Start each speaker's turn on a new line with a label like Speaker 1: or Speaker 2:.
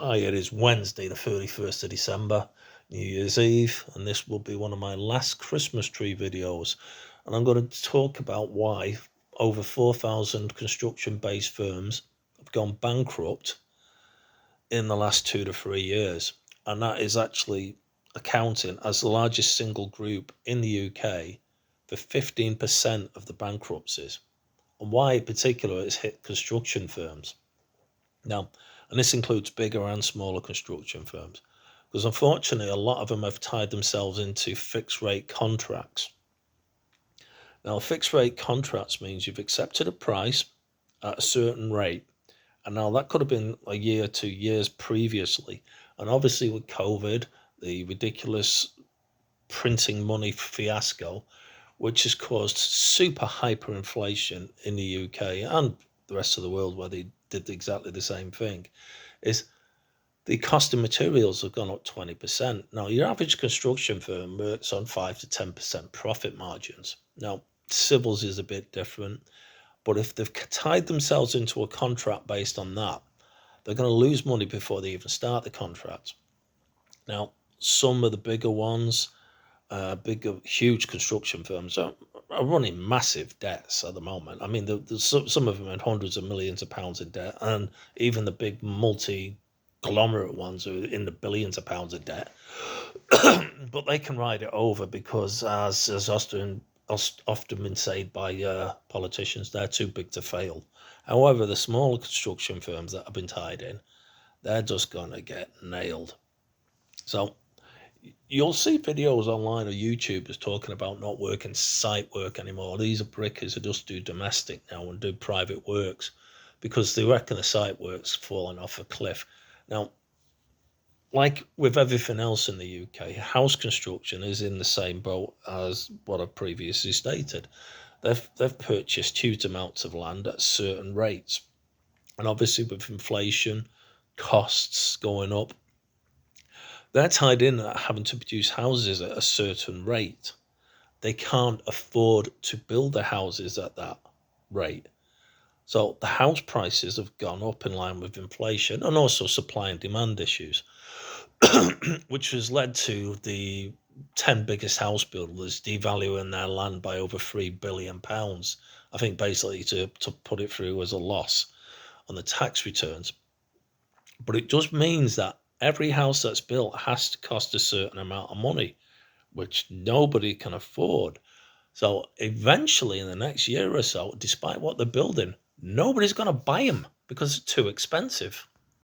Speaker 1: Hi, it is Wednesday, the 31st of December, New Year's Eve, and this will be one of my last Christmas tree videos. And I'm going to talk about why over 4,000 construction-based firms have gone bankrupt in the last 2 to 3 years. And that is actually accounting as the largest single group in the UK for 15% of the bankruptcies. And why in particular it's hit construction firms. Now, and this includes bigger and smaller construction firms, because unfortunately, a lot of them have tied themselves into fixed rate contracts. Now, fixed rate contracts means you've accepted a price at a certain rate, and now that could have been a year, 2 years previously. And obviously, with COVID, the ridiculous printing money fiasco, which has caused super hyperinflation in the UK and the rest of the world, where they did exactly the same thing, is the cost of materials have gone up 20%. Now, your average construction firm works on 5 to 10% profit margins. Now, civils is a bit different, but if they've tied themselves into a contract based on that, they're going to lose money before they even start the contract. Now, some of the bigger ones, huge construction firms are running massive debts at the moment. I mean, some of them in hundreds of millions of pounds in debt, and even the big multi-conglomerate ones are in the billions of pounds of debt. But they can ride it over because, as often been said by politicians, they're too big to fail. However, the smaller construction firms that have been tied in, they're just going to get nailed. So you'll see videos online or YouTubers talking about not working site work anymore. These are brickers who just do domestic now and do private works because they reckon the site work's falling off a cliff. Now, like with everything else in the UK, house construction is in the same boat as what I've previously stated. They've purchased huge amounts of land at certain rates. And obviously with inflation, costs going up, they're tied in at having to produce houses at a certain rate. They can't afford to build the houses at that rate. So the house prices have gone up in line with inflation and also supply and demand issues, which has led to the 10 biggest house builders devaluing their land by over £3 billion. I think basically to put it through as a loss on the tax returns. But it just means that every house that's built has to cost a certain amount of money, which nobody can afford. So eventually, in the next year or so, despite what they're building, nobody's going to buy them because it's too expensive.